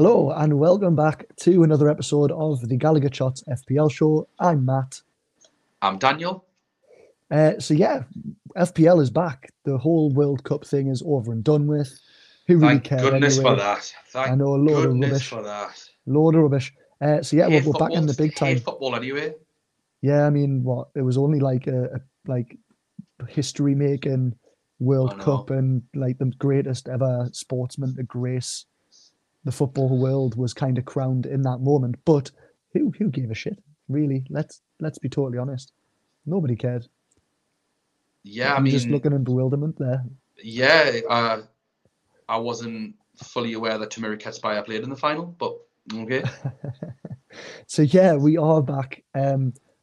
Hello and welcome back to another episode of the Gallowgateshots FPL Show. I'm Matt. I'm Daniel. FPL is back. The whole World Cup thing is over and done with. Who really Thank cared goodness anyway? for that. I Thank know, a load of goodness rubbish. for that. Load of rubbish. Hate We're back in football. the big Hate time. football anyway. Yeah, I mean, what? It was only like a like history-making I World Cup, know. and like the greatest ever sportsman to grace the football world was kind of crowned in that moment. But who gave a shit? Really? Let's be totally honest. Nobody cared. Yeah, I I'm just mean, looking in bewilderment there. yeah, I wasn't fully aware that Tamiri Ketspire played in the final, but okay. So yeah, we are back.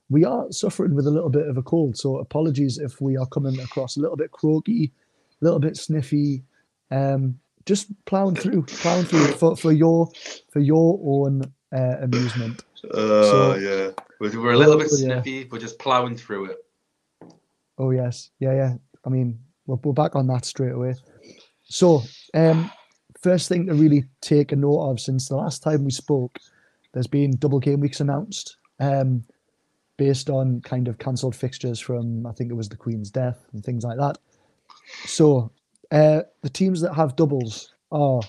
We are suffering with a little bit of a cold, so apologies if we are coming across a little bit croaky, a little bit sniffy. Just plowing through for your own amusement. So, Yeah. We're a little oh bit yeah, sniffy, but just ploughing through it. oh yes, yeah. I mean, we're back on that straight away. So, first thing to really take a note of since the last time we spoke, there's been double game weeks announced, based on kind of cancelled fixtures from, I think it was the Queen's death and things like that. So, the teams that have doubles are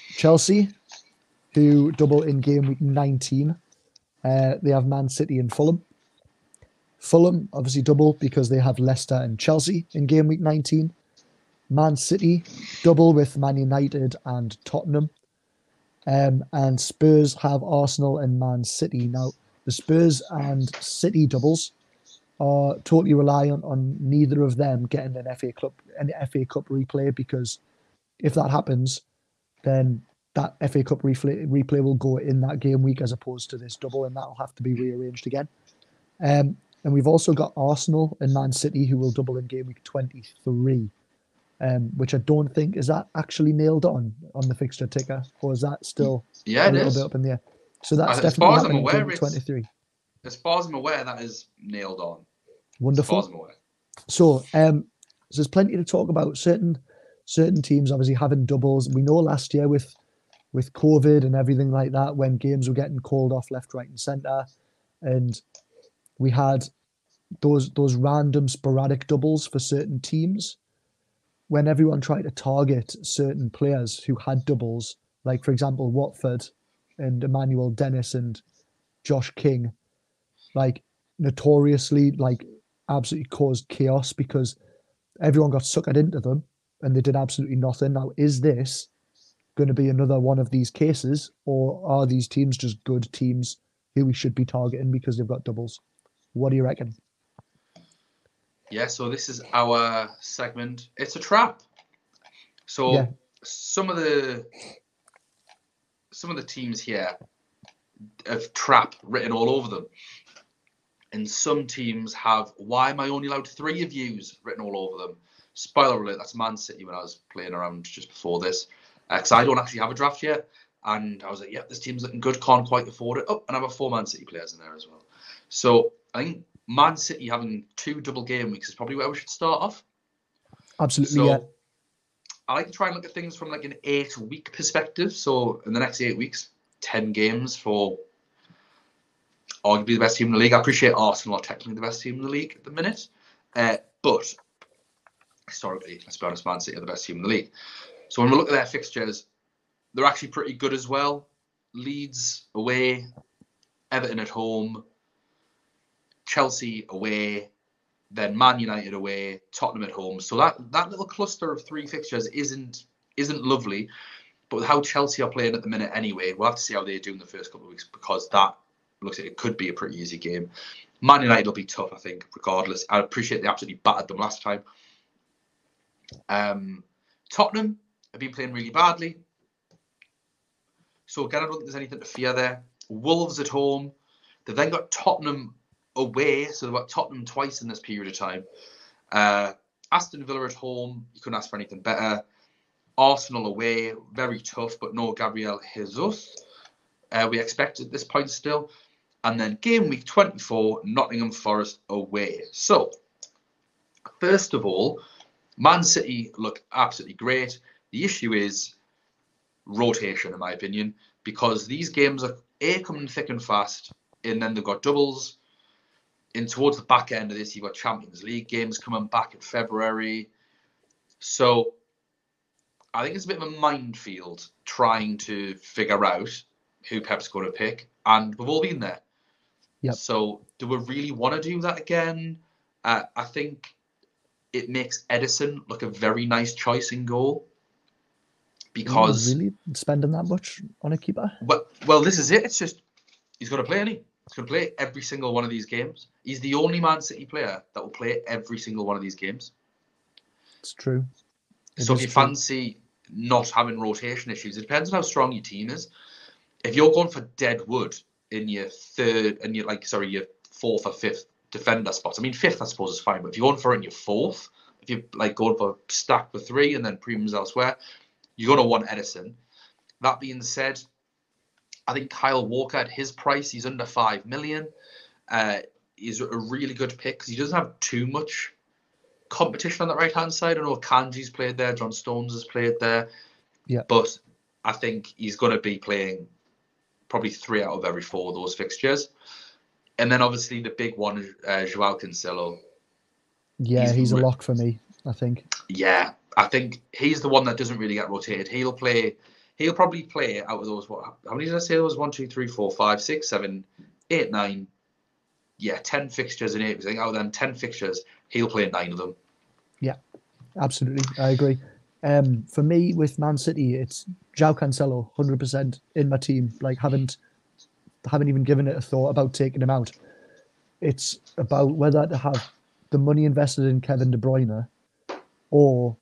Chelsea, who double in game week 19. They have Man City and Fulham. Fulham obviously double because they have Leicester and Chelsea in game week 19. Man City double with Man United and Tottenham. And Spurs have Arsenal and Man City. Now, the Spurs and City doubles are totally reliant on neither of them getting an FA Cup replay, because if that happens, then that FA Cup replay will go in that game week as opposed to this double, and that'll have to be rearranged again. And we've also got Arsenal and Man City who will double in game week 23, which I don't think, is that actually nailed on the fixture ticker, or is that still Yeah, a it little bit is. up in the air? So that's As definitely far as I'm happening in game aware, week it's 23. as far as I'm aware, that is nailed on. As far as Wonderful. I'm aware. So there's plenty to talk about. Certain teams obviously having doubles. We know last year with COVID and everything like that, when games were getting called off left, right, and centre, and we had those random sporadic doubles for certain teams. When everyone tried to target certain players who had doubles, like for example Watford and Emmanuel Dennis and Josh King, like notoriously, like absolutely caused chaos because everyone got suckered into them and they did absolutely nothing. Now, is this going to be another one of these cases, or are these teams just good teams who we should be targeting because they've got doubles? What do you reckon? Yeah, so this is our segment. It's a trap. Yeah, So some of the teams here have trap written all over them. And some teams have why am I only allowed 3 of yous written all over them. Spoiler alert, that's Man City when I was playing around just before this. Because I don't actually have a draft yet. And I was like, yep, this team's looking good, can't quite afford it. Oh, and I have 4 Man City players in there as well. So I think Man City having 2 double game weeks is probably where we should start off. absolutely. Yeah, So I like to try and look at things from like an 8-week perspective. So in the next 8 weeks, 10 games for arguably the best team in the league. I appreciate Arsenal are technically the best team in the league at the minute. But historically, let's be honest, Man City are the best team in the league. So when we look at their fixtures, they're actually pretty good as well. Leeds away, Everton at home, Chelsea away, then Man United away, Tottenham at home. So that little cluster of 3 fixtures isn't lovely. But with how Chelsea are playing at the minute anyway, we'll have to see how they do in the first couple of weeks, because that looks like it could be a pretty easy game. Man United will be tough, I think, regardless. I appreciate they absolutely battered them last time. Tottenham have been playing really badly. So again, I don't think there's anything to fear there. Wolves at home. They've then got Tottenham away. So they've got Tottenham twice in this period of time. Aston Villa at home. You couldn't ask for anything better. Arsenal away. Very tough, but no Gabriel Jesus. We expect at this point still. And then game week 24, Nottingham Forest away. So, first of all, Man City look absolutely great. The issue is rotation, in my opinion, because these games are coming thick and fast, and then they've got doubles. And towards the back end of this, you've got Champions League games coming back in February. So I think it's a bit of a minefield trying to figure out who Pep's going to pick, and we've all been there. Yep. So do we really want to do that again? I think it makes Edison look a very nice choice in goal, because really spending that much on a keeper. Well, this is it. It's just he's going to play, He's going to play every single one of these games. He's the only Man City player that will play every single one of these games. It's true. So if you fancy not having rotation issues, it depends on how strong your team is. If you're going for dead wood in your your fourth or fifth defender spots, I mean, fifth I suppose is fine, but if you're going for it in your fourth, if you're like going for stack for three and then premiums elsewhere, you're going to want Edison. That being said, I think Kyle Walker at his price, he's under 5 million. He's a really good pick because he doesn't have too much competition on that right-hand side. I know Kanji's played there, John Stones has played there. Yeah. But I think he's going to be playing probably 3 out of every 4 of those fixtures. And then obviously the big one is Joao Cancelo. Yeah, he's a lock for me, I think. Yeah, I think he's the one that doesn't really get rotated. He'll probably play out of those, how many did I say there was? 1, 2, 3, 4, 5, 6, 7, 8, 9. Yeah, 10 fixtures in 8. I think out of them 10 fixtures, he'll play 9 of them. Yeah, absolutely. I agree. For me, with Man City, it's Joao Cancelo, 100% in my team. Like, haven't even given it a thought about taking him out. It's about whether to have the money invested in Kevin De Bruyne or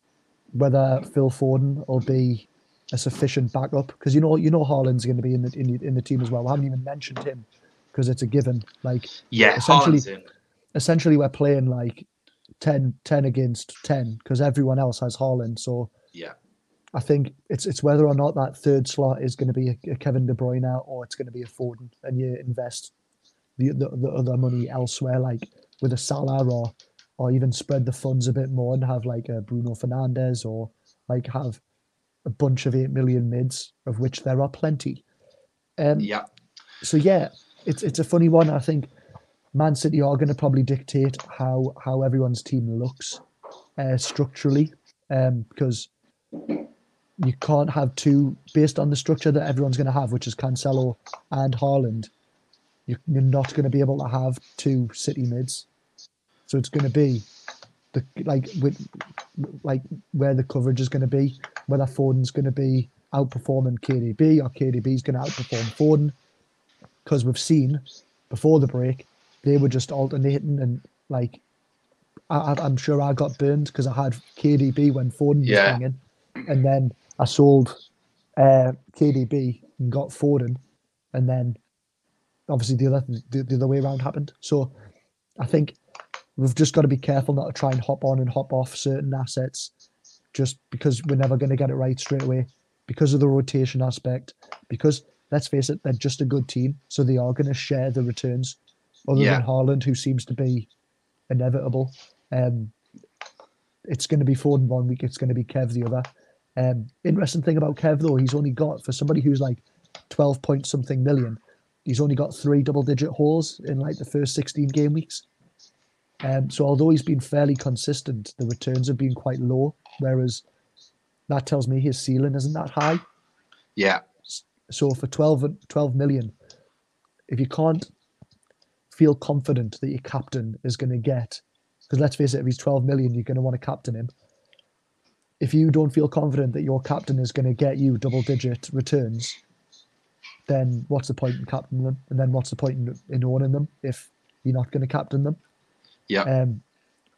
whether Phil Foden will be a sufficient backup, because you know Haaland's going to be in the team as well. I haven't even mentioned him because it's a given. Like, yeah, essentially we're playing like 10 against 10 because everyone else has Haaland. So yeah, I think it's whether or not that third slot is going to be a Kevin De Bruyne or it's going to be a Foden, and you invest the other money elsewhere, like with a Salah, or even spread the funds a bit more and have like a Bruno Fernandes, or like have a bunch of 8 million mids, of which there are plenty. Yeah. So yeah, it's a funny one. I think Man City are going to probably dictate how everyone's team looks structurally, because you can't have two based on the structure that everyone's going to have, which is Cancelo and Haaland. You're not going to be able to have 2 City mids. So it's going to be where the coverage is going to be, whether Foden's going to be outperforming KDB or KDB's going to outperform Foden, because we've seen before the break they were just alternating, and like I'm sure I got burned because I had KDB when Foden was hanging, and then I sold KDB and got Foden, and then obviously the other way around happened. So I think we've just got to be careful not to try and hop on and hop off certain assets just because we're never going to get it right straight away, because of the rotation aspect, because let's face it, they're just a good team, so they are going to share the returns, other than Haaland, who seems to be inevitable. It's going to be Foden one week, it's going to be Kev the other. Interesting thing about Kev though, he's only got, for somebody who's like 12 point something million, he's only got 3 double-digit hauls in like the first 16 game weeks. So although he's been fairly consistent, the returns have been quite low, whereas that tells me his ceiling isn't that high. Yeah. So for 12 million, if you can't feel confident that your captain is going to get, because let's face it, if he's 12 million, you're going to want to captain him. If you don't feel confident that your captain is going to get you double-digit returns, then what's the point in captaining them? And then what's the point in owning them if you're not going to captain them? Yeah.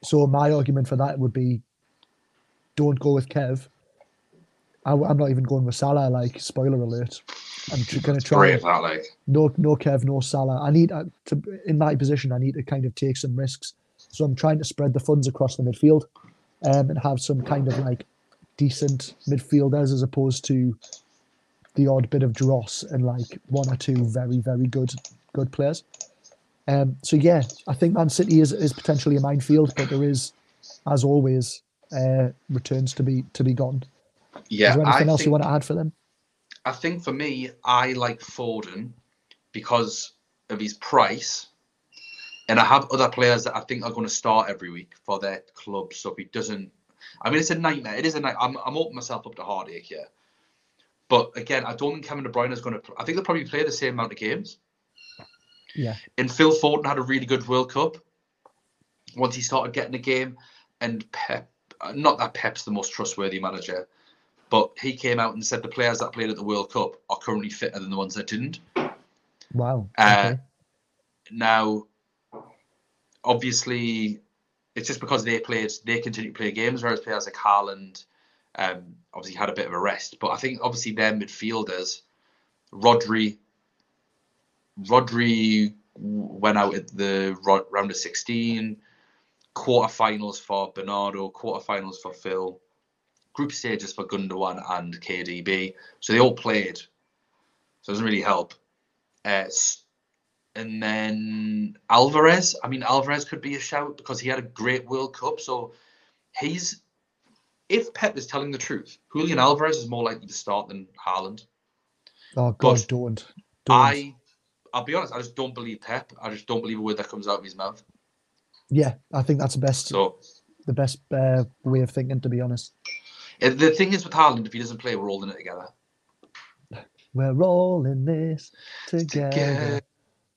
So my argument for that would be, don't go with Kev. I'm not even going with Salah. Like, spoiler alert, I'm going to try. Brave that, like. No Kev, no Salah. I need to, in my position, I need to kind of take some risks. So I'm trying to spread the funds across the midfield, and have some kind of like decent midfielders as opposed to the odd bit of dross and like 1 or 2 very, very good players. So yeah, I think Man City is potentially a minefield, but there is, as always, returns to be gotten. Yeah, is there anything else you want to add for them? I think for me, I like Foden because of his price. And I have other players that I think are going to start every week for their club. So if he doesn't, I mean, it's a nightmare. It is a nightmare. I'm opening myself up to heartache here. But again, I don't think Kevin De Bruyne is going to. I think they'll probably play the same amount of games. Yeah. And Phil Foden had a really good World Cup once he started getting a game. And Pep, not that Pep's the most trustworthy manager, but he came out and said the players that played at the World Cup are currently fitter than the ones that didn't. Wow. Okay. Now, obviously, it's just because they continue to play games, whereas players like Haaland obviously had a bit of a rest. But I think obviously their midfielders, Rodri went out at the round of 16, quarterfinals for Bernardo, quarterfinals for Phil, group stages for Gundogan and KDB. So they all played. So it doesn't really help. And then Alvarez. I mean, Alvarez could be a shout because he had a great World Cup. So if Pep is telling the truth, Julian Alvarez is more likely to start than Haaland. Oh, God, don't. I'll be honest, I just don't believe Pep. I just don't believe a word that comes out of his mouth. Yeah, I think that's the best way of thinking, to be honest. The thing is with Haaland, if he doesn't play, we're all in it together. We're all in this together.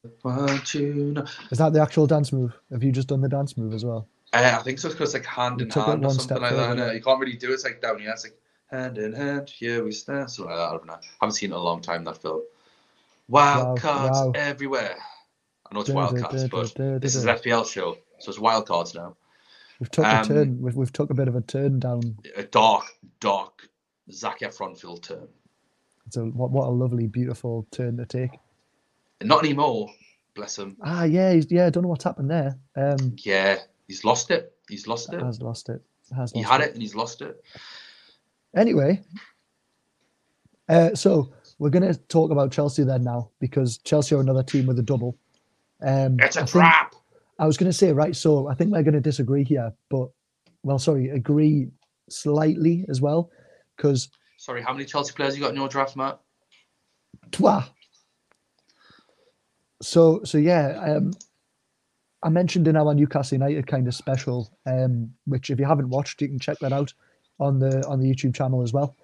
Is that the actual dance move? Have you just done the dance move as well? I think so. It's because like hand in hand or something like that. No, you can't really do it. It's like down here. It's like hand in hand, here we stand. Something like that. I don't know. I haven't seen it in a long time, that film. Wild cards everywhere. I know it's wild cards, but this is an FPL show, so it's wild cards now. We've took a turn. We've took a bit of a turn down. A dark Zac Efron-filled turn. It's what a lovely, beautiful turn to take. Not anymore, bless him. Yeah. I don't know what's happened there. Yeah, he's lost it. Has lost it. He had it and he's lost it. Anyway, so we're going to talk about Chelsea then now, because Chelsea are another team with a double. It's a trap. I was going to say, right, so I think we're going to disagree here, agree slightly as well, because... Sorry, how many Chelsea players you got in your draft, Matt? So yeah, I mentioned in our Newcastle United kind of special, which if you haven't watched, you can check that out on the YouTube channel as well.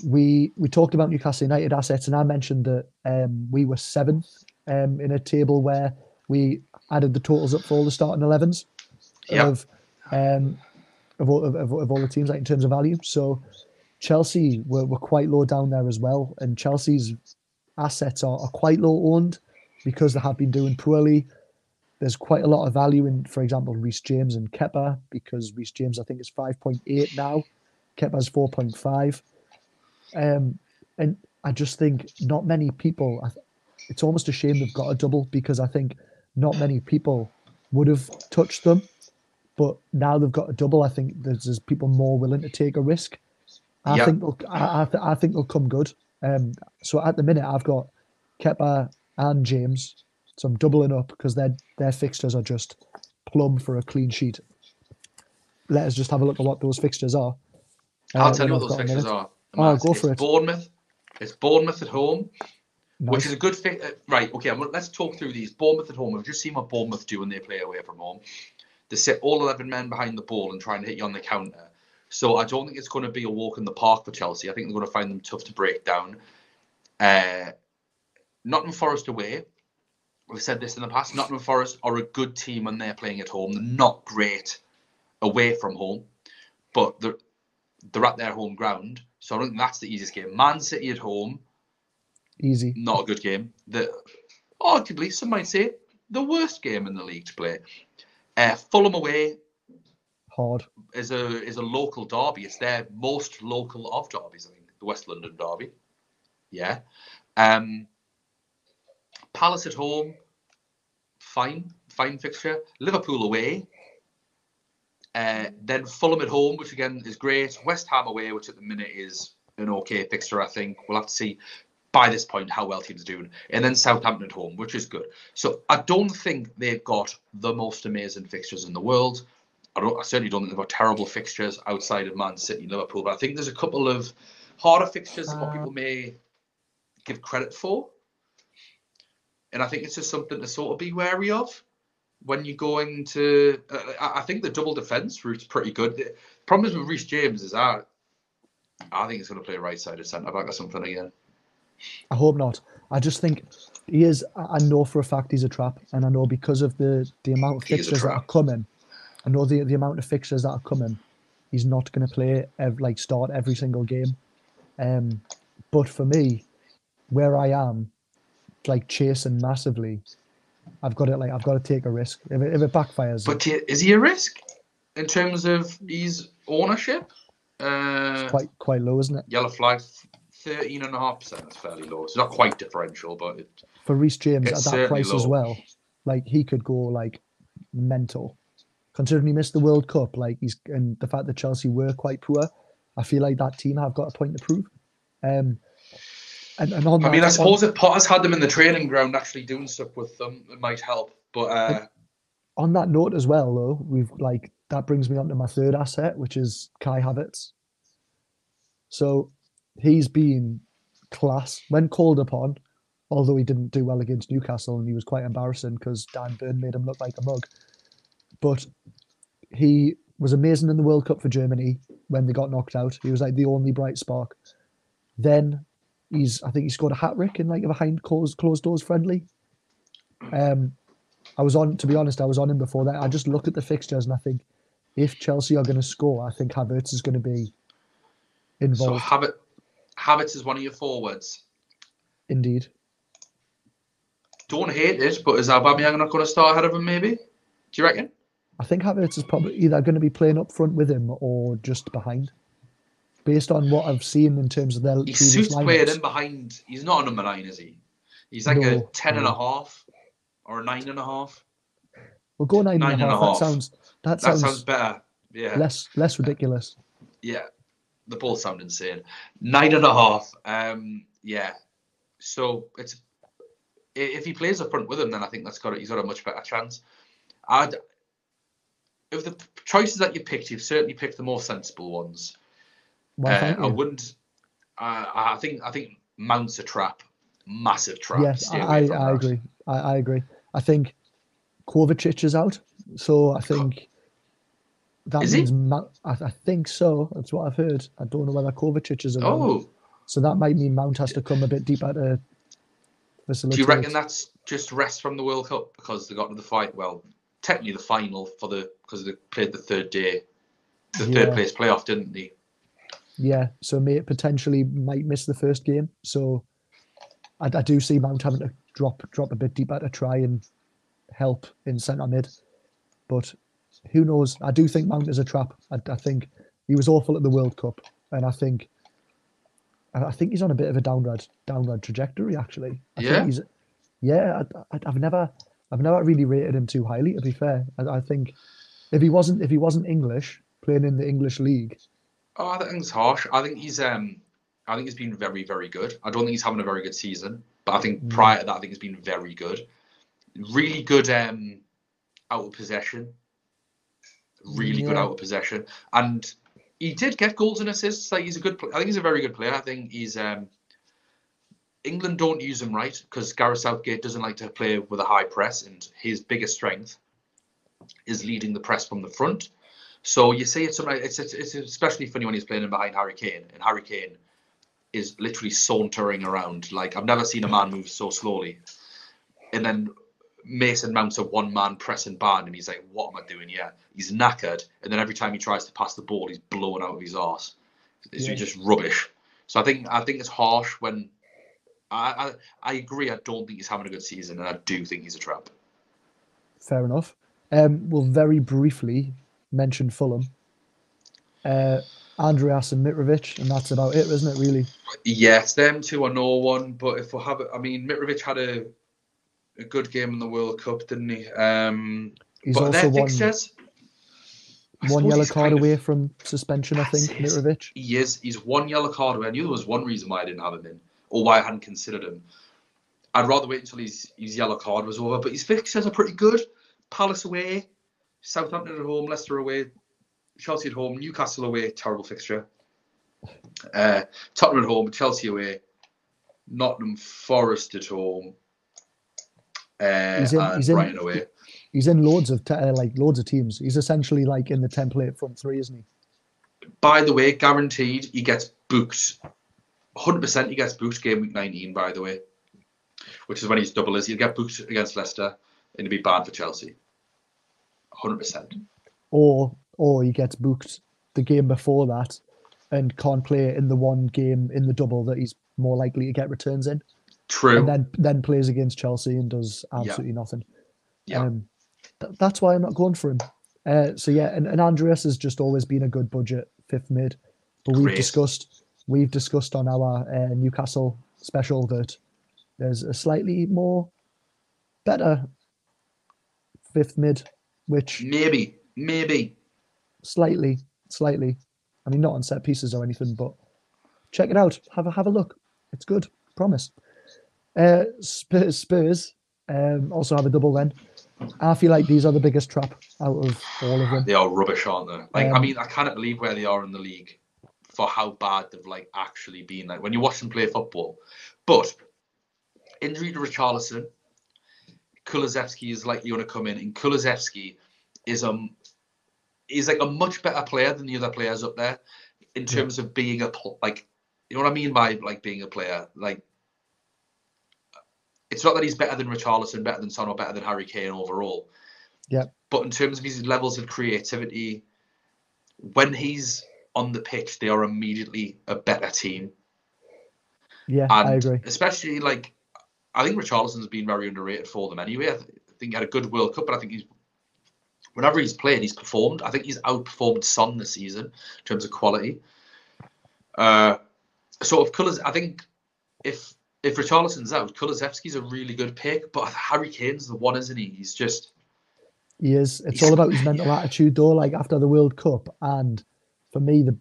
We talked about Newcastle United assets, and I mentioned that we were 7th in a table where we added the totals up for all the starting 11s of all the teams, like in terms of value. So Chelsea were quite low down there as well, and Chelsea's assets are quite low owned because they have been doing poorly. There's quite a lot of value in, for example, Reece James and Kepa, because Reece James I think is 5.8 now, Kepa's 4.5, and I just think not many people. It's almost a shame they've got a double, because I think not many people would have touched them, but now they've got a double. I think there's people more willing to take a risk. I think they'll come good. So at the minute, I've got Kepa and James, so I'm doubling up because their fixtures are just plumb for a clean sheet. Let us just have a look at what those fixtures are. I'll tell you what those fixtures are. Go for it. It's Bournemouth at home, nice. Which is a good fit. Right, okay, let's talk through these. Bournemouth at home. We've just seen what Bournemouth do when they play away from home. They sit all 11 men behind the ball and try and hit you on the counter. So I don't think it's going to be a walk in the park for Chelsea. I think they're going to find them tough to break down. Nottingham Forest away. We've said this in the past. Nottingham Forest are a good team when they're playing at home. They're not great away from home, but they're at their home ground. So I think that's the easiest game. Man City at home. Easy. Not a good game. Arguably, some might say, the worst game in the league to play. Fulham away. Hard. Is a local derby. It's their most local of derbies, I think. The West London derby. Yeah. Palace at home. Fine fixture. Liverpool away. Then Fulham at home, which again is great. West Ham away, which at the minute is an okay fixture, I think. We'll have to see by this point how well teams are doing. And then Southampton at home, which is good. So I don't think they've got the most amazing fixtures in the world. I certainly don't think they've got terrible fixtures outside of Man City, Liverpool. But I think there's a couple of harder fixtures than what people may give credit for. And I think it's just something to sort of be wary of when you're going to. I think the double defence route's pretty good. The problem with Reece James is I think he's going to play right-sided centre-back or something again. I hope not. I just think he is. I know for a fact he's a trap, and I know because of the amount of fixtures that are coming. I know the amount of fixtures that are coming. He's not going to play start every single game. But for me, where I am, chasing massively, I've got to take a risk. If it backfires. But is he a risk in terms of his ownership? It's quite low, isn't it? Yellow flag, 13.5%. That's fairly low. It's not quite differential, but for Reece James at that price low. as well, he could go mental. Considering he missed the World Cup, and the fact that Chelsea were quite poor, I feel like that team have got a point to prove. And on I suppose if Potter's had them in the training ground actually doing stuff with them, it might help. But on that note as well, though, we've that brings me on to my third asset, which is Kai Havertz. So he's been class when called upon, although he didn't do well against Newcastle and he was quite embarrassing because Dan Burn made him look like a mug. But he was amazing in the World Cup for Germany when they got knocked out. He was the only bright spark. Then I think he scored a hat-trick in a behind closed doors friendly. To be honest, I was on him before that. I just look at the fixtures and I think if Chelsea are going to score, I think Havertz is going to be involved. So Havertz is one of your forwards. Indeed. Don't hate it, but is Aubameyang not going to start ahead of him maybe? Do you reckon? I think Havertz is probably either going to be playing up front with him or just behind. Based on what I've seen in terms of their he suits playing in behind. He's not a number 9, is he? He's a 10.5 or a 9.5. We'll go 9.5. That sounds better. Yeah. Less ridiculous. Yeah. They both sound insane. 9.5. Yeah. So if he plays up front with him, then I think he's got a much better chance. Of the choices that you picked, you've certainly picked the more sensible ones. Well, I wouldn't. I think Mount's a trap, massive trap. Yes, I agree. I agree. I think Kovacic is out, so I think that means I think so. That's what I've heard. I don't know whether Kovacic is around. Oh, so that might mean Mount has to come a bit deeper to facilitate. Do you reckon that's just rest from the World Cup because they got to the fight? Well, technically the final because they played the third place playoff, didn't they? Yeah, so potentially might miss the first game. So I do see Mount having to drop a bit deeper to try and help in centre mid. But who knows? I do think Mount is a trap. I think he was awful at the World Cup, and I think he's on a bit of a downward trajectory. Actually, I've never really rated him too highly. To be fair, I think if he wasn't English, playing in the English league. Oh, I think it's harsh. I think he's been very, very good. I don't think he's having a very good season, but I think prior to that, I think he's been very good. Really good out of possession. Really good out of possession, and he did get goals and assists. He's a good. I think he's a very good player. I think he's. England don't use him right because Gareth Southgate doesn't like to play with a high press, and his biggest strength is leading the press from the front. So you see it's especially funny when he's playing in behind Harry Kane, and Harry Kane is literally sauntering around. I've never seen a man move so slowly. And then Mason Mount's a one-man pressing band, and he's like, what am I doing here? He's knackered, and then every time he tries to pass the ball, he's blown out of his arse. It's just rubbish. So I think it's harsh when... I agree, I don't think he's having a good season, and I do think he's a trap. Fair enough. We'll very briefly mention Fulham. Andreas and Mitrovic, and that's about it, isn't it, really? Yes, them two are no one, but if we have it... I mean, Mitrovic had a good game in the World Cup, didn't he? He's but also fixtures, one yellow card away from suspension, I think, Mitrovic. He is. He's one yellow card away. I knew there was one reason why I didn't have him in, or why I hadn't considered him. I'd rather wait until his yellow card was over, but his fixtures are pretty good. Palace away, Southampton at home, Leicester away, Chelsea at home, Newcastle away, terrible fixture. Tottenham at home, Chelsea away, Nottingham Forest at home, He's and Brighton away. He's in loads of loads of teams. He's essentially like in the template front three, isn't he? By the way, guaranteed he gets booked. 100% he gets booked game week 19, by the way. Which is when he's double. He'll get booked against Leicester and it'll be bad for Chelsea. 100%. Or he gets booked the game before that and can't play in the one game in the double that he's more likely to get returns in. True. And then plays against Chelsea and does absolutely nothing. Yeah. That's why I'm not going for him. And Andreas has just always been a good budget fifth mid. But we've discussed on our Newcastle special that there's a slightly more better fifth mid, which maybe slightly. I mean, not on set pieces or anything, but check it out. Have a look. It's good. Promise. Spurs also have a double then. I feel like these are the biggest trap out of all of them. They are rubbish, aren't they? I cannot believe where they are in the league for how bad they've actually been. Like when you watch them play football. But injury to Richarlison, Kulusevski is likely going to come in, and Kulusevski is like a much better player than the other players up there in terms of being you know what I mean by being a player. Like it's not that he's better than Richarlison, better than Son, or better than Harry Kane overall. Yeah. But in terms of his levels of creativity, when he's on the pitch, they are immediately a better team. Yeah, and I agree. Especially I think Richarlison's been very underrated for them anyway. I think he had a good World Cup, but I think whenever he's played, he's performed. I think he's outperformed Son this season in terms of quality. I think if Richarlison's out, Kulusevski's a really good pick, but Harry Kane's the one, isn't he? He is. It's all about his mental attitude, though. Like after the World Cup, and for me, the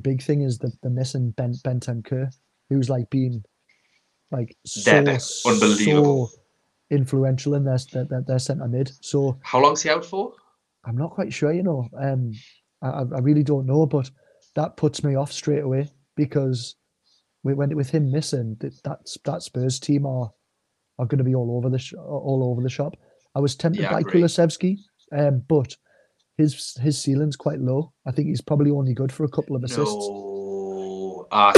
big thing is the missing Bentancur, who's being unbelievable, so influential in their centre mid. So how long's he out for? I'm not quite sure. I really don't know, but that puts me off straight away because with him missing, that Spurs team are going to be all over the shop. I was tempted by Kulusevski, but his ceiling's quite low. I think he's probably only good for a couple of assists. No, I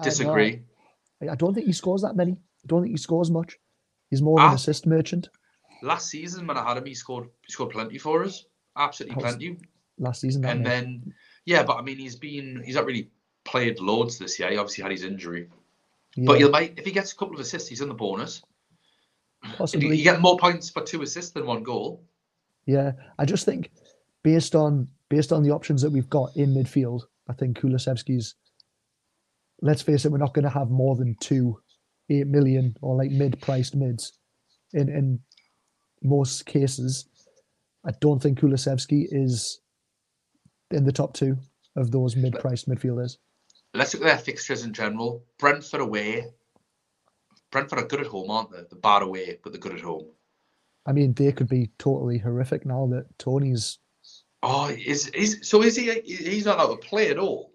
disagree. I don't think he scores that many. I don't think he scores much. He's more of an assist merchant. Last season when I had him, he scored plenty for us. Absolutely plenty. Last season, and then but I mean he's not really played loads this year. He obviously had his injury, but if he gets a couple of assists, he's in the bonus. Possibly, you get more points for 2 assists than 1 goal. Yeah, I just think based on the options that we've got in midfield, I think Kulusevski's. Let's face it, we're not going to have more than 2 $8 million or mid-priced mids in most cases. I don't think Kulusevski is in the top 2 of those mid-priced midfielders. Let's look at their fixtures in general. Brentford away. Brentford are good at home, aren't they? They're bad away, but they're good at home. I mean, they could be totally horrific now that Tony's... Oh, is he? He's not allowed to play at all?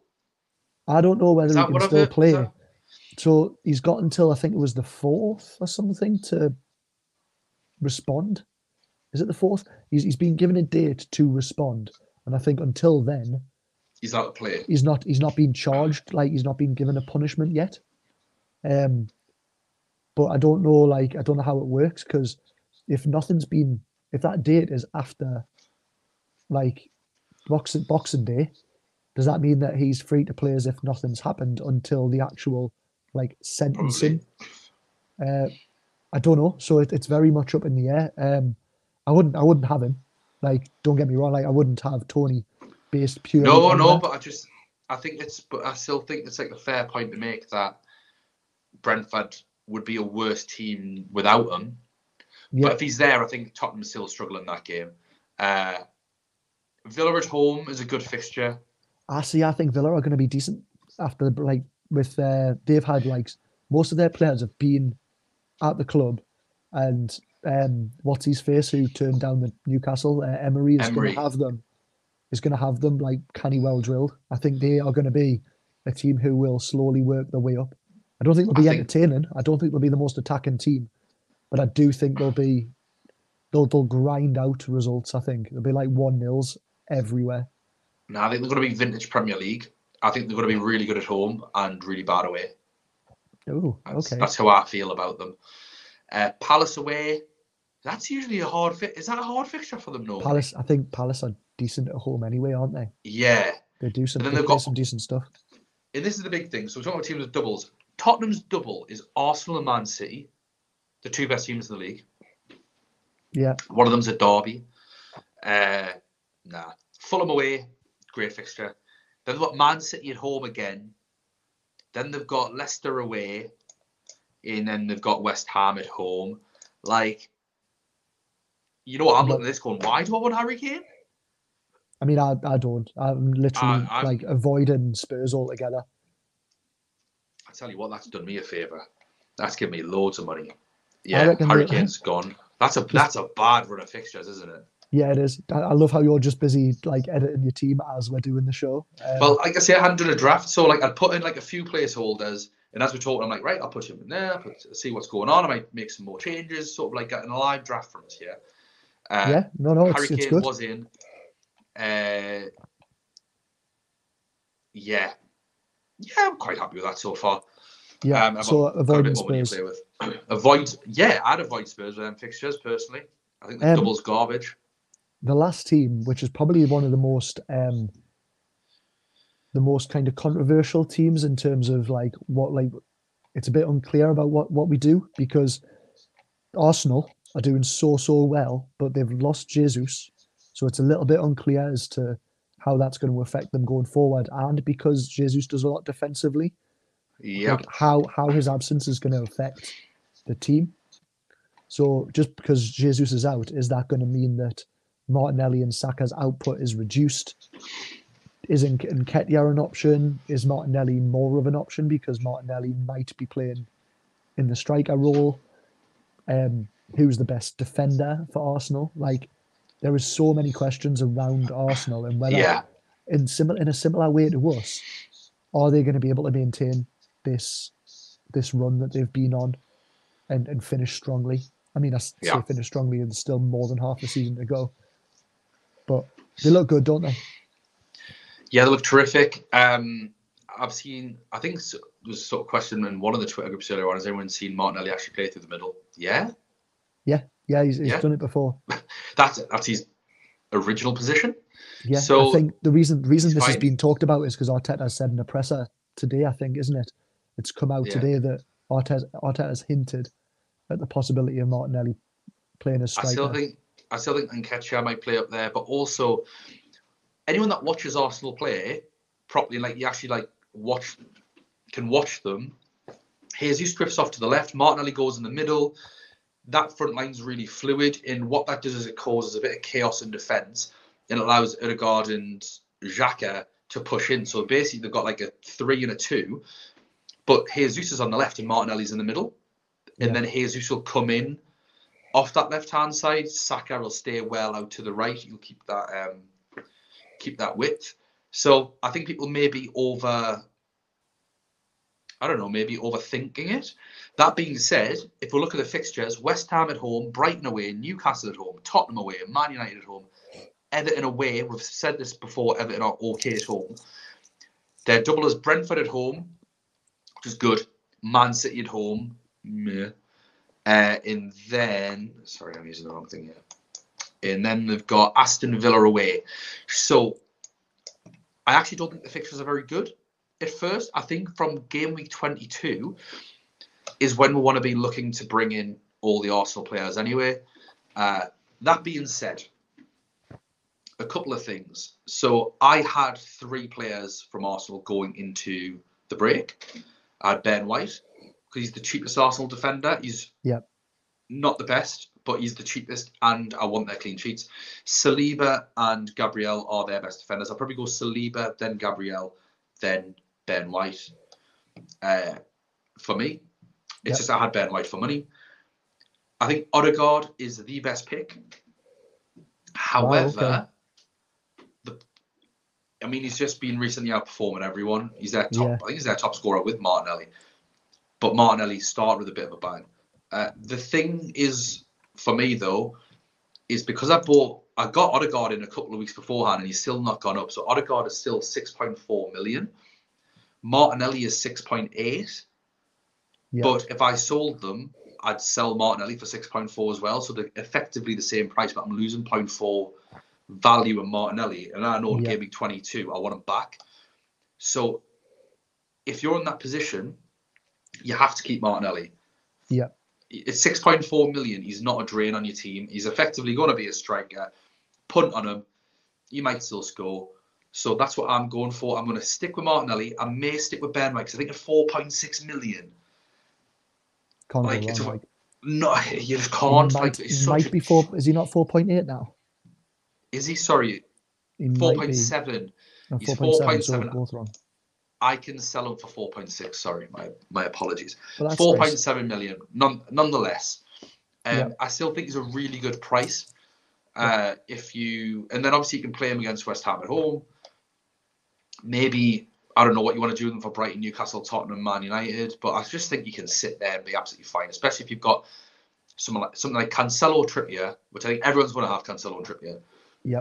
I don't know whether he can still play. So he's got until, I think it was the 4th or something to respond. Is it the 4th? He's been given a date to respond. And I think until then... He's out to play. He's not been charged, he's not been given a punishment yet. But I don't know, I don't know how it works, because if that date is after, Boxing Day, does that mean that he's free to play as if nothing's happened until the actual, sentencing? I don't know. So it's very much up in the air. I wouldn't have him. Don't get me wrong. I wouldn't have Tony based purely. No. But I still think it's a fair point to make that Brentford would be a worse team without him. Yeah. But if he's there, I think Tottenham still struggle in that game. Villa at home is a good fixture. I think Villa are going to be decent after they've had most of their players have been at the club, and what's his face who turned down the Newcastle Emery is going to have them. Is going to have them canny well drilled. I think they are going to be a team who will slowly work their way up. I don't think they'll I be think entertaining. I don't think they'll be the most attacking team, but I do think they'll grind out results. I think they'll be like 1-0s everywhere. no, I think they're going to be vintage Premier League. I think they're going to be really good at home and really bad away. Oh, okay. That's how I feel about them. Palace away. That's usually a hard fit. Is that a hard fixture for them normally? I think Palace are decent at home anyway, aren't they? Yeah. They do some. But then They they've play got, some decent stuff. and this is the big thing. So we're talking about teams with doubles. Tottenham's double is Arsenal and Man City, the two best teams in the league. Yeah. One of them's a derby. Fulham away, great fixture. Then they've got Man City at home again. Then they've got Leicester away. And then they've got West Ham at home. Like, you know what? I'm looking at this going, why do I want Harry Kane? I mean, I don't. I'm literally like avoiding Spurs altogether. I tell you what, that's done me a favour. That's given me loads of money. I Yeah, reckon Harry Kane's gone. That's a bad run of fixtures, isn't it? Yeah, it is. I love how you're just busy like editing your team as we're doing the show. Well, like I say, I hadn't done a draft, so like I'd put in like a few placeholders, and as we're talking, I'm like, right, I'll put him in there, see what's going on. I might make some more changes, sort of like getting a live draft from us here. Yeah, no, Harry it's Kane good. was in. Yeah, I'm quite happy with that so far. Yeah, so avoiding Spurs. I'd avoid Spurs with them fixtures personally. I think the double's garbage. The last team, which is probably one of the most kind of controversial teams in terms of like what, like, it's a bit unclear about what we do, because Arsenal are doing so well, but they've lost Jesus, so it's a little bit unclear as to how that's going to affect them going forward. And because Jesus does a lot defensively, like how his absence is going to affect the team. So just because Jesus is out, is that going to mean that Martinelli and Saka's output is reduced? Is Nketiah an option? Is Martinelli more of an option because Martinelli might be playing in the striker role? Who's the best defender for Arsenal? Like, there is so many questions around Arsenal, and whether in a similar way to us, are they going to be able to maintain this run that they've been on and finish strongly? I mean, I say finish strongly, and still more than half the season to go. But they look good, don't they? Yeah, they look terrific. I've seen, I think there was a sort of question in one of the Twitter groups earlier on, has anyone seen Martinelli actually play through the middle? Yeah, he's done it before. That's his original position. Yeah, so I think the reason this has been talked about is because Arteta said in a presser today, I think, isn't it? It's come out today that Arteta's hinted at the possibility of Martinelli playing as striker. I still think Nketiah might play up there, but also anyone that watches Arsenal play properly, like you actually can watch them. Jesus drifts off to the left, Martinelli goes in the middle. That front line's really fluid, and what that does is it causes a bit of chaos in defence, and it allows Odegaard and Xhaka to push in. So basically they've got like a 3 and a 2, but Jesus is on the left and Martinelli's in the middle. And then Jesus will come in off that left-hand side. Saka will stay well out to the right. He'll keep that width. So I think people may be overthinking it. That being said, if we look at the fixtures, West Ham at home, Brighton away, Newcastle at home, Tottenham away, Man United at home, Everton away. We've said this before, Everton are okay at home. Their double is Brentford at home, which is good. Man City at home. Yeah. And then, sorry, I'm using the wrong thing here. And then they've got Aston Villa away. So I actually don't think the fixtures are very good. At first, I think from game week 22 is when we want to be looking to bring in all the Arsenal players anyway. That being said, a couple of things. So I had 3 players from Arsenal going into the break. I had Ben White, because he's the cheapest Arsenal defender. He's not the best, but he's the cheapest, and I want their clean sheets. Saliba and Gabriel are their best defenders. I'll probably go Saliba, then Gabriel, then Ben White. For me, it's just I had Ben White for money. I think Odegaard is the best pick. However, he's just been recently outperforming everyone. He's their top. I think he's their top scorer with Martinelli. but Martinelli started with a bit of a bang. The thing is, for me though, is because I got Odegaard in a couple of weeks beforehand, and he's still not gone up. So Odegaard is still 6.4 million. Martinelli is 6.8. Yeah. But if I sold them, I'd sell Martinelli for 6.4 as well. So they're effectively the same price, but I'm losing 0.4 value in Martinelli. And I know in Gameweek 22, I want him back. So if you're in that position, you have to keep Martinelli. Yeah. It's 6.4 million. He's not a drain on your team. He's effectively going to be a striker. Punt on him. He might still score. So that's what I'm going for. I'm going to stick with Martinelli. I may stick with Ben White because I think at 4.6 million. Can't like, go wrong, no, you just can't. Might be 4. Is he not 4.8 now? Is he? Sorry. He 4.7. No, He's 4.7. So 4.7. both wrong. I can sell him for 4.6. Sorry, my apologies. 4.7 million. Nonetheless, I still think he's a really good price. And then obviously you can play him against West Ham at home. Maybe, I don't know what you want to do with them for Brighton, Newcastle, Tottenham, Man United, but I just think you can sit there and be absolutely fine, especially if you've got something like Cancelo or Trippier, which I think everyone's going to have Cancelo and Trippier,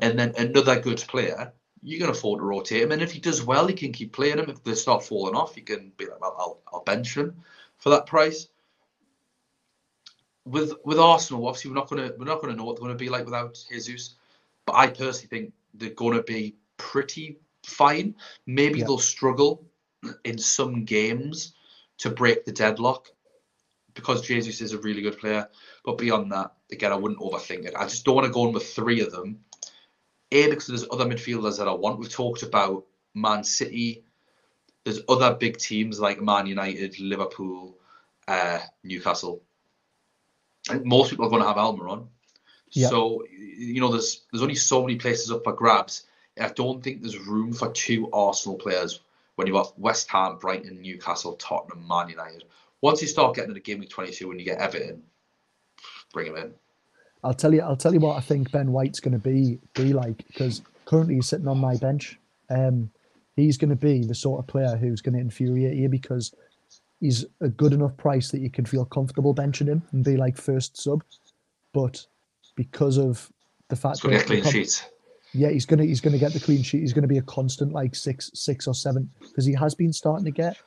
and then another good player. You can afford to rotate him, and if he does well, you can keep playing him. If they start falling off, you can be like, well, I'll bench him for that price. With Arsenal, obviously we're not gonna know what they're gonna be like without Jesus, but I personally think they're gonna be pretty fine. Maybe they'll struggle in some games to break the deadlock because Jesus is a really good player. But beyond that, again, I wouldn't overthink it. I just don't want to go in with 3 of them. Because there's other midfielders that I want. We've talked about Man City. There's other big teams like Man United, Liverpool, Newcastle. And most people are going to have Almiron. So, there's only so many places up for grabs. I don't think there's room for 2 Arsenal players when you've got West Ham, Brighton, Newcastle, Tottenham, Man United. Once you start getting into Gameweek 22 and you get Everton, bring him in. I'll tell you what I think Ben White's going to be like, because currently he's sitting on my bench. He's going to be the sort of player who's going to infuriate you because he's a good enough price that you can feel comfortable benching him and be like first sub. But because of the fact that get clean sheets, he's going to get the clean sheet. He's going to be a constant like six or 7 because he has been starting to get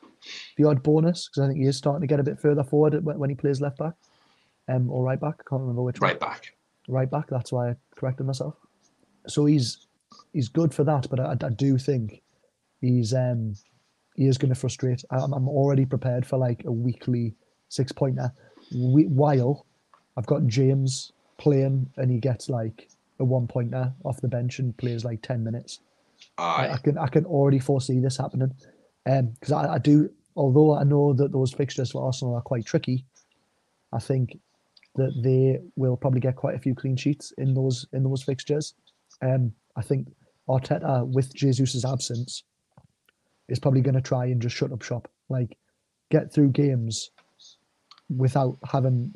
the odd bonus because I think he is starting to get a bit further forward when he plays left back. Or right back, I can't remember which one. Right back, that's why I corrected myself. So he's good for that, but I do think he is going to frustrate. I'm already prepared for like a weekly 6-pointer while I've got James playing and he gets like a 1-pointer off the bench and plays like 10 minutes. I can already foresee this happening. Because I do, although I know that those fixtures for Arsenal are quite tricky, I think that they will probably get quite a few clean sheets in those fixtures. I think Arteta, with Jesus' absence, is probably going to try and just shut up shop, like get through games without having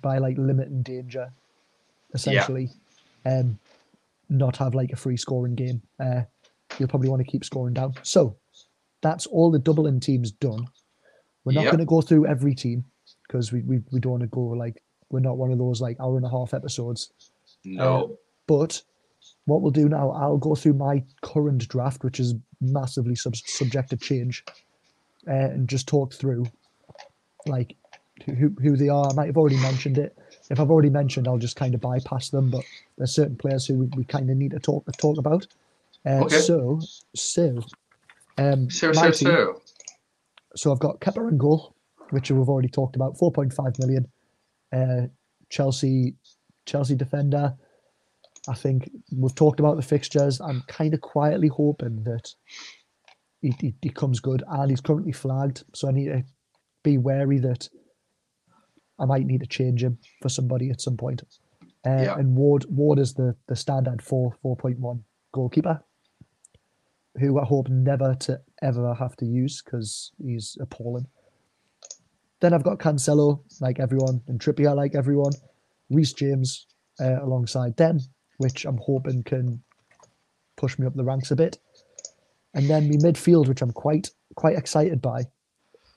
by limiting danger, essentially, not have like a free scoring game. You'll probably want to keep scoring down. So that's all the double-in teams done. We're not going to go through every team because we don't want to go like. We're not one of those like hour and a half episodes. No. But what we'll do now, I'll go through my current draft, which is massively subject to change, and just talk through like who they are. I might have already mentioned it. If I've already mentioned, I'll just kind of bypass them. But there's certain players who we kind of need to talk about. Okay. So I've got Kepa and goal, which we've already talked about. 4.5 million. Chelsea defender. I think we've talked about the fixtures. I'm kind of quietly hoping that he comes good, and he's currently flagged, so I need to be wary that I might need to change him for somebody at some point. And Ward is the standard 4.1 goalkeeper, who I hope never to ever have to use because he's appalling. Then I've got Cancelo, like everyone, and Trippier, like everyone. Reece James alongside them, which I'm hoping can push me up the ranks a bit. And then my midfield, which I'm quite excited by,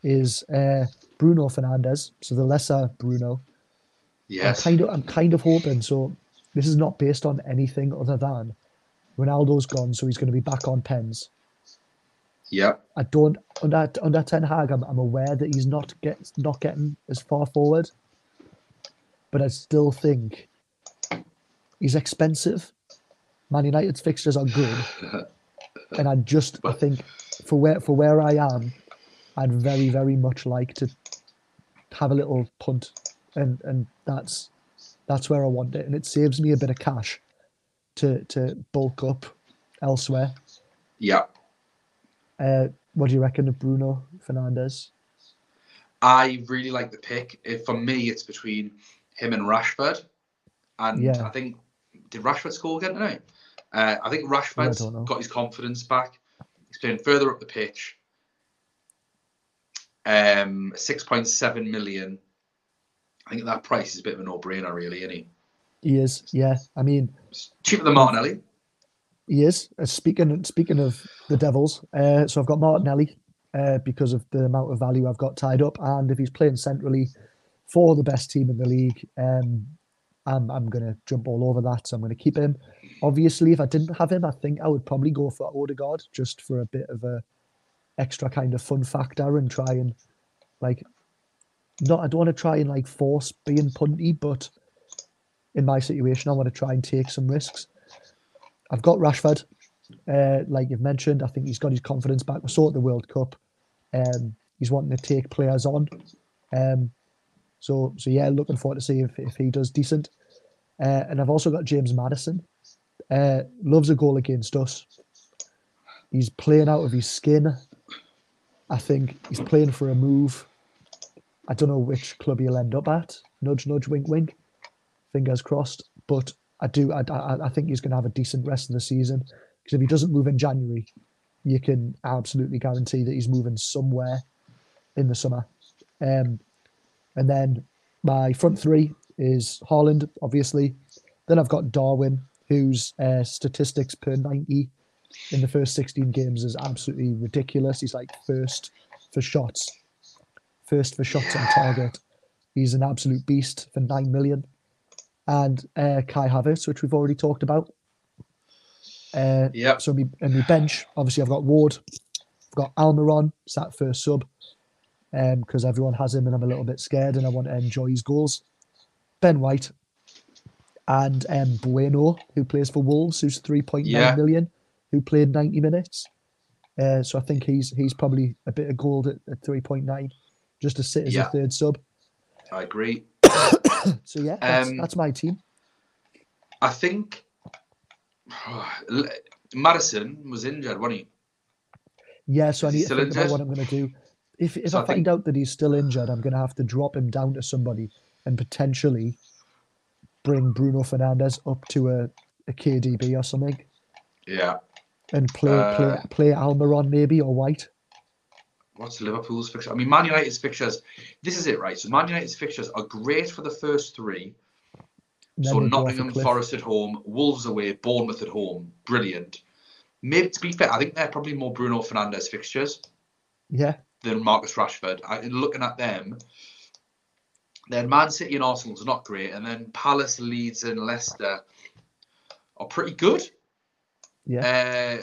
is Bruno Fernandes, so the lesser Bruno. Yes. I'm kind of hoping. So this is not based on anything other than Ronaldo's gone, so he's going to be back on pens. Yeah. I don't under Ten Hag. I'm aware that he's not getting as far forward, but I still think he's expensive. Man United's fixtures are good, and I think for where I am, I'd very very much like to have a little punt, and that's where I want it, and it saves me a bit of cash to bulk up elsewhere. Yeah. What do you reckon of Bruno Fernandes? I really like the pick. For me, it's between him and Rashford. And Yeah. I think, did Rashford score again tonight? I think I Rashford's don't know. got his confidence back. He's playing further up the pitch. 6.7 million. I think that price is a bit of a no-brainer, really, isn't he? He is, yeah. I mean, It's cheaper than Martinelli. he is. Speaking of the Devils, so I've got Martinelli because of the amount of value I've got tied up, and if he's playing centrally for the best team in the league, I'm going to jump all over that. So I'm going to keep him. Obviously, if I didn't have him, I think I would probably go for Odegaard just for a bit of a extra kind of fun factor and try and I don't want to try and force being punty, but in my situation, I want to try and take some risks. I've got Rashford, like you've mentioned. I think he's got his confidence back. We saw at the World Cup. He's wanting to take players on. So yeah, looking forward to see if he does decent. And I've also got James Maddison. Loves a goal against us. He's playing out of his skin. I think he's playing for a move. I don't know which club he'll end up at. Nudge, nudge, wink, wink. Fingers crossed. But I think he's going to have a decent rest of the season. Because if he doesn't move in January, you can absolutely guarantee that he's moving somewhere in the summer. And then my front three is Haaland, obviously. Then I've got Darwin, whose statistics per 90 in the first 16 games is absolutely ridiculous. He's first for shots on target. He's an absolute beast for 9 million. And Kai Havertz, which we've already talked about. So my bench, obviously I've got Ward, I've got Almiron, sat first sub, because everyone has him and I'm a little bit scared and I want to enjoy his goals. Ben White and Bueno, who plays for Wolves, who's 3.9 million, who played 90 minutes. So I think he's probably a bit of gold at 3.9, just to sit as a third sub. I agree. So yeah, that's my team. I think Madison was injured, wasn't he? Yeah, so I need to think about what I'm going to do. If I find out that he's still injured, I'm going to have to drop him down to somebody and potentially bring Bruno Fernandes up to a KDB or something. Yeah. And play Almiron maybe or White. What's Liverpool's fixture? I mean, Man United's fixtures. This is it, right? So Man United's fixtures are great for the first three. So Nottingham Forest at home, Wolves away, Bournemouth at home. Brilliant. Maybe, to be fair, I think they're probably more Bruno Fernandes fixtures. Yeah. Than Marcus Rashford. Looking at them, then Man City and Arsenal's not great, and then Palace, Leeds, and Leicester are pretty good. Yeah.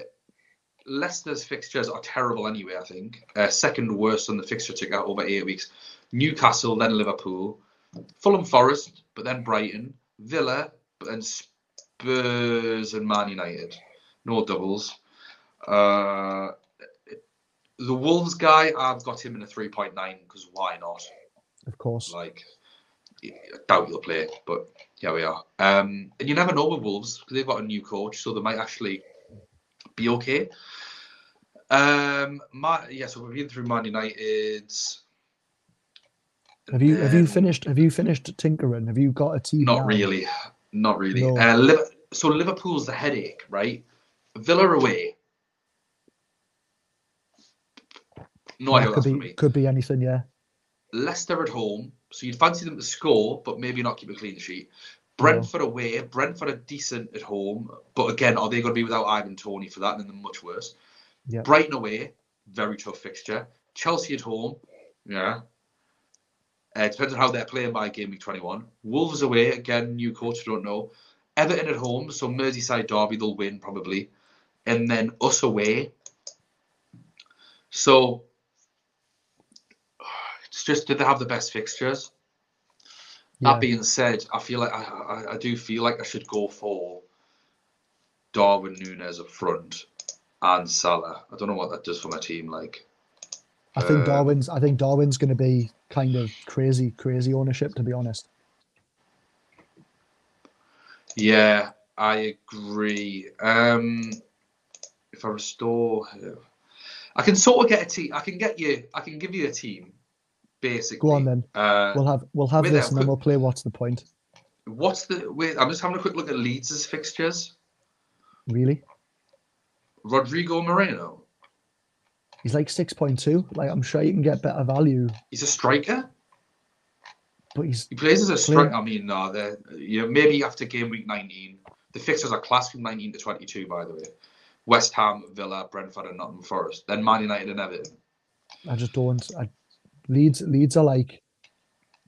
Leicester's fixtures are terrible anyway, I think. Second worst on the fixture ticker over 8 weeks. Newcastle, then Liverpool. Fulham Forest, but then Brighton. Villa, but then Spurs and Man United. No doubles. The Wolves guy, I've got him in a 3.9 because why not? Of course. I doubt he'll play, but here we are. And you never know with Wolves because they've got a new coach, so they might actually be okay. So we've been through Man United's. Have you finished tinkering? Have you got a team? Not really. No. So Liverpool's the headache, right? Villa away. No idea what that's going to be. Could be anything, yeah. Leicester at home, so you'd fancy them to score, but maybe not keep a clean sheet. Brentford away, Brentford are decent at home, but again, are they going to be without Ivan Toney for that? And then much worse. Yeah. Brighton away, very tough fixture. Chelsea at home, Yeah. Depends on how they're playing by game week 21. Wolves away, again, new coach, I don't know. Everton at home, so Merseyside derby, they'll win probably. And then us away. So, it's just, did they have the best fixtures? Yeah. That being said, I feel like I do feel like I should go for Darwin Núñez up front and Salah. I don't know what that does for my team. Like, I think Darwin's going to be kind of crazy ownership, to be honest. Yeah, I agree. If I restore, I can sort of get a team. I can give you a team, basically. Go on then. We'll have this, and then we'll play. What's the point? I'm just having a quick look at Leeds' fixtures. Really? Rodrigo Moreno. He's like 6.2. Like, I'm sure you can get better value. He's a striker. But he plays as a striker. I mean, no, maybe after game week 19. The fixtures are class from 19 to 22, by the way. West Ham, Villa, Brentford, and Nottingham Forest. Then Man United and Everton. I just don't. Leeds are like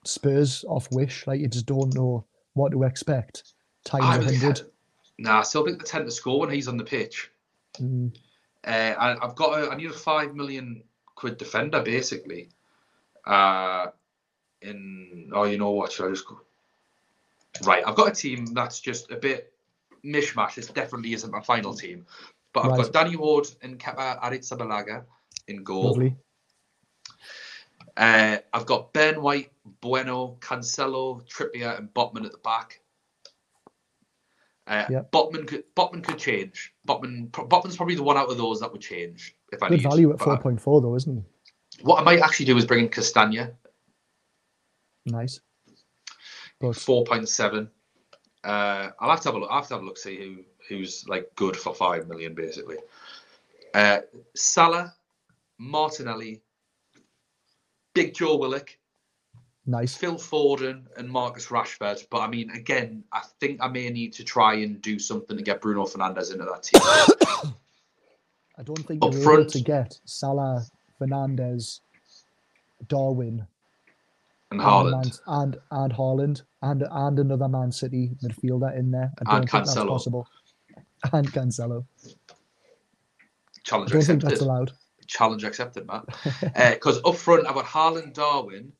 Spurs off Wish. Like, you just don't know what to expect. Times 100. I still think they tend to score when he's on the pitch. Mm. I need a £5 million defender, basically. You know what? Should I just go? Right, I've got a team that's just a bit mishmash. This definitely isn't my final team. But I've got Danny Ward and Kepa Arrizabalaga in goal. Lovely. I've got Ben White, Bueno, Cancelo, Trippier, and Botman at the back. Botman could change. Botman's probably the one out of those that would change if I need. Good value at 4.4 though, isn't he? What I might actually do is bring in Castagna. Nice. 4.7. I'll have to have a look. I have to have a look, see who's like good for 5 million, basically. Salah, Martinelli, Big Joe Willock, nice. Phil Foden, and Marcus Rashford. But I mean, again, I think I may need to try and do something to get Bruno Fernandes into that team. I don't think you're able to get Salah, Fernandes, Darwin, and Haaland, and Haaland, and another Man City midfielder in there. I don't think that's possible. And Cancelo. Challenge I don't accepted. think that's allowed. Challenge accepted, Matt. Because up front, I've got Haaland, Darwin,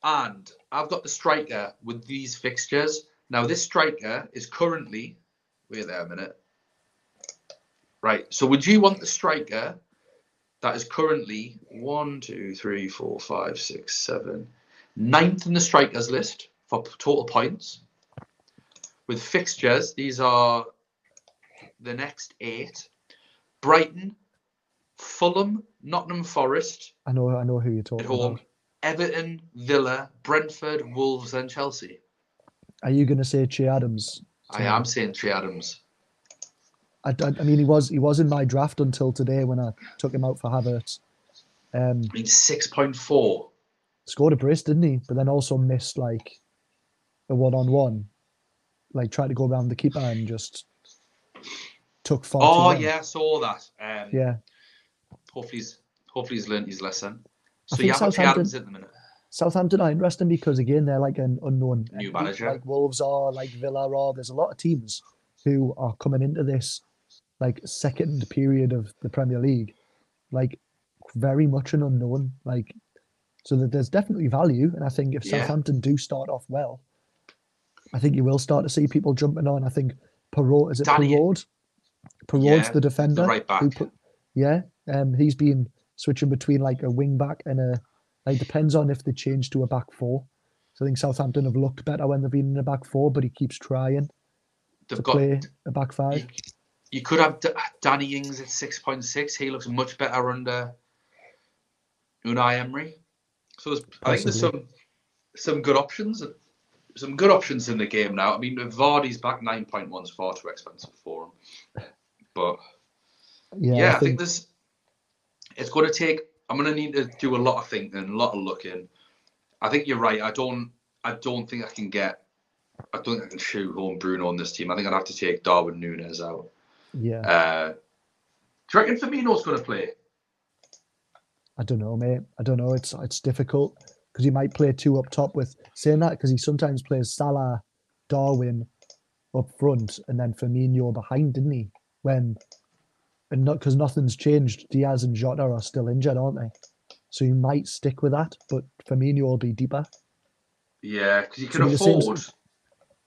and I've got the striker with these fixtures. Now, this striker is currently... Wait there a minute. Right, so would you want the striker that is currently 1, 2, 3, 4, 5, 6, 7, 9th in the strikers list for total points? With fixtures, these are the next 8. Brighton, Fulham, Nottingham Forest. I know who you're talking about. Everton, Villa, Brentford, Wolves, and Chelsea. Are you going to say Che Adams? I am saying Che Adams. I mean, he was in my draft until today when I took him out for Havertz. I mean, 6.4. Scored a brace, didn't he? But then also missed like a one-on-one. Like, tried to go around the keeper and just took far too long. Yeah, I saw that. Yeah. Hopefully he's learned his lesson. So you have Che Adams at the minute. Southampton are interesting because, again, they're like an unknown new manager. Like Wolves are, like Villa are. There's a lot of teams who are coming into this like second period of the Premier League, like very much an unknown. Like, so that there's definitely value. And I think if Southampton do start off well, I think you will start to see people jumping on. I think Perraud, is it Perraud? Perraud's the defender. The right back. He's been switching between like a wing back and a, like, depends on if they change to a back four. So I think Southampton have looked better when they've been in a back four, but he keeps trying to play a back five. You could have Danny Ings at 6.6. He looks much better under Unai Emery. So I think there's some good options. Some good options in the game now. I mean, Vardy's back 9.1 is far too expensive for him. But I think it's going to take. I'm going to need to do a lot of thinking, a lot of looking. I think you're right. I don't think I can shoehorn Bruno on this team. I think I'd have to take Darwin Núñez out. Yeah. Do you reckon Firmino's going to play? I don't know, mate. I don't know. It's difficult because he might play two up top with saying that because he sometimes plays Salah, Darwin up front and then Firmino behind, didn't he? And not because nothing's changed. Diaz and Jota are still injured, aren't they? So you might stick with that, but Firmino will be deeper. Yeah, because you can So afford.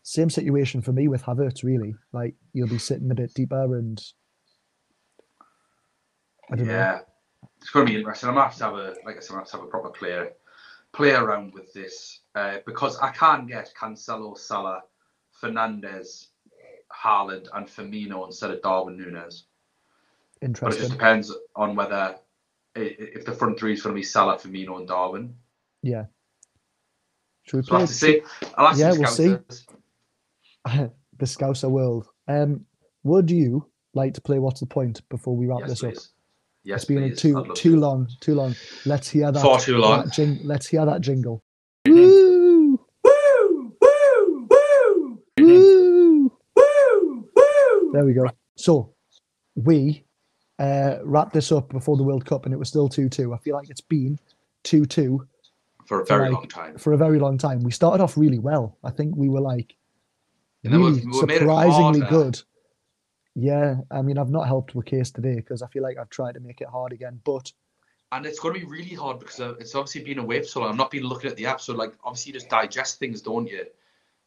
Same situation for me with Havertz, really. Like you'll be sitting a bit deeper, and I don't know. It's going to be interesting. I'm gonna have to have a proper play around with this because I can get Cancelo, Salah, Fernandes, Haaland, and Firmino instead of Darwin Núñez. Interesting. But it just depends on whether if the front three is going to be Salah, Firmino, and Darwin. Yeah. Should we So play? I'll have to see. I'll ask we'll see. The Scouser world. Would you like to play What's the Point before we wrap this please. up? Yes, it's been please. too long. Let's hear that. Far too long. Let's hear that jingle. Woo! Woo! Woo! Woo! Woo! Woo! Woo! There we go. So we wrapped this up before the World Cup, and it was still 2-2. I feel like it's been 2-2 for a very long time. For a very long time. We started off really well. I think we were like really surprisingly good. Yeah, I mean, I've not helped with case today because I feel like I've tried to make it hard again, and it's going to be really hard because it's obviously been away for so long. I've not been looking at the app, so like obviously you just digest things, don't you,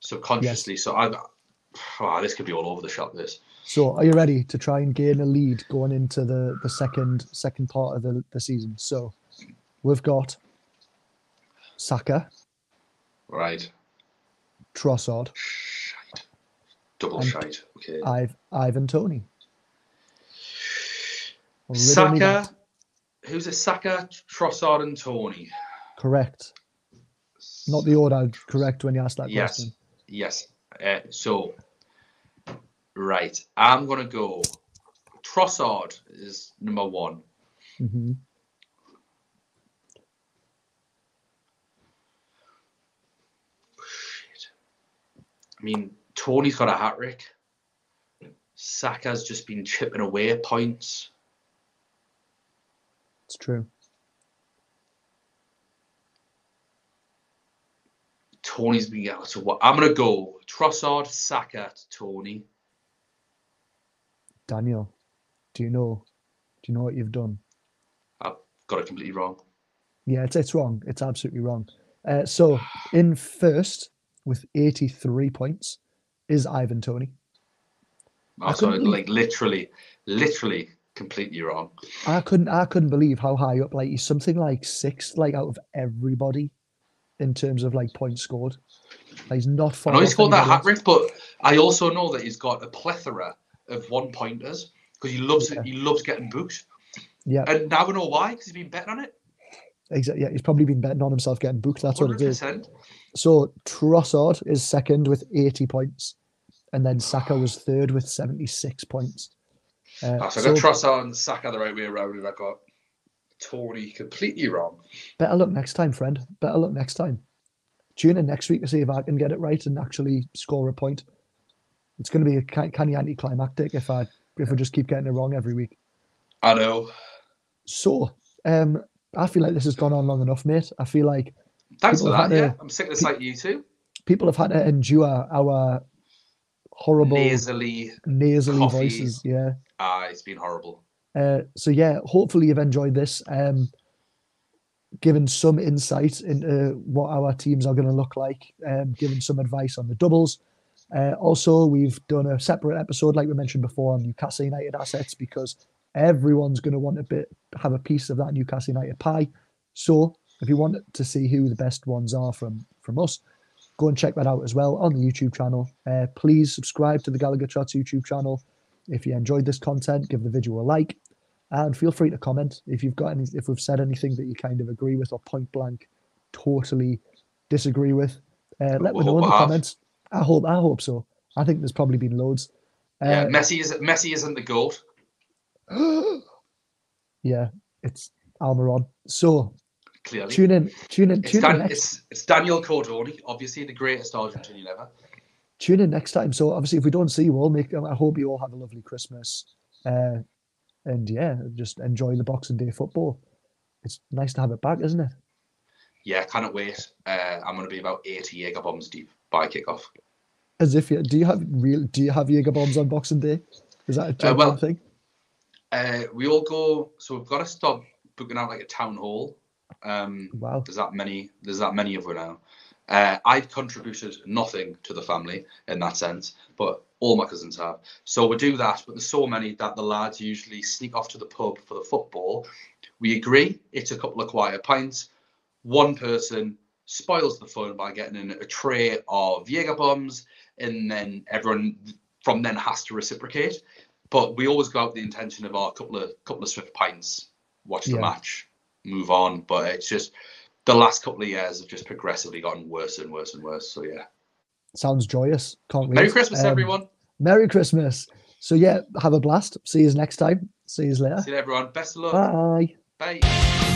subconsciously? Yes. So this could be all over the shop. This. So, are you ready to try and gain a lead going into the second part of the season? So, we've got Saka, right? Trossard. Double shite. Okay. Ivan Toney. Saka. Who's a Saka, Trossard, and Toney? Correct. Not the order correct when you asked that question. Yes. So, right. I'm gonna go. Trossard is number one. Mm-hmm. Shit. I mean, Tony's got a hat-trick. Saka's just been chipping away at points. It's true. Tony's been getting to what? I'm going to go Trossard, Saka, Tony. Daniel, do you know what you've done? I've got it completely wrong. Yeah, it's wrong. It's absolutely wrong. So in first with 83 points is Ivan Toney. Like literally completely wrong. I couldn't believe how high up. Like he's something like sixth, like out of everybody in terms of like points scored. Like he's not far. I know he scored that hat-trick, but I also know that he's got a plethora of one-pointers because he loves getting booked. Yeah. And now we know why, because he's been betting on it. Exactly. Yeah, he's probably been betting on himself getting booked. That's 100%. What it is. 100%. So Trossard is second with 80 points. And then Saka was third with 76 points. So I got Trossard and Saka the right way around, and I got Toney completely wrong. Better luck next time, friend. Better luck next time. Tune in next week to see if I can get it right and actually score a point. It's going to be kind of anticlimactic if I just keep getting it wrong every week. I know. So, I feel like this has gone on long enough, mate. I feel like thanks for that. Yeah, I'm sick of this like you too. People have had to endure our horrible nasally voices. Yeah. It's been horrible. So yeah, hopefully you've enjoyed this. Given some insight into what our teams are going to look like, given some advice on the doubles. Also, we've done a separate episode, like we mentioned before, on Newcastle United assets because everyone's going to want have a piece of that Newcastle United pie. So if you want to see who the best ones are from us, go and check that out as well on the YouTube channel. Please subscribe to the Gallowgateshots YouTube channel. If you enjoyed this content, give the video a like, and feel free to comment if we've said anything that you kind of agree with or point blank totally disagree with. Let me know in the comments. I hope so. I think there's probably been loads. Messi isn't the GOAT. Yeah, it's Almiron. So clearly, tune in. It's Daniel Cordoni, obviously the greatest Argentinian ever. Tune in next time. So obviously, if we don't see you all, I hope you all have a lovely Christmas. And yeah, just enjoy the Boxing Day football. it's nice to have it back, isn't it? Yeah, cannot wait. I'm going to be about 80 Jaeger bombs deep by kickoff. As if do you have Jaeger bombs on Boxing Day? Is that a genuine thing? We all go. So we've got to stop booking out like a town hall. Wow. There's that many of them now. I've contributed nothing to the family in that sense, but all my cousins have. So we do that, but there's so many that the lads usually sneak off to the pub for the football. We agree it's a couple of quiet pints. One person spoils the fun by getting in a tray of Jaeger bombs, and then everyone from then has to reciprocate. But we always go out with the intention of our couple of swift pints, watch the match, move on. But it's just the last couple of years have just progressively gotten worse and worse and worse. So yeah. Sounds joyous. Can't wait. Merry Christmas, everyone. Merry Christmas. So yeah, have a blast. See you next time. See you later. See you everyone. Best of luck. Bye. Bye.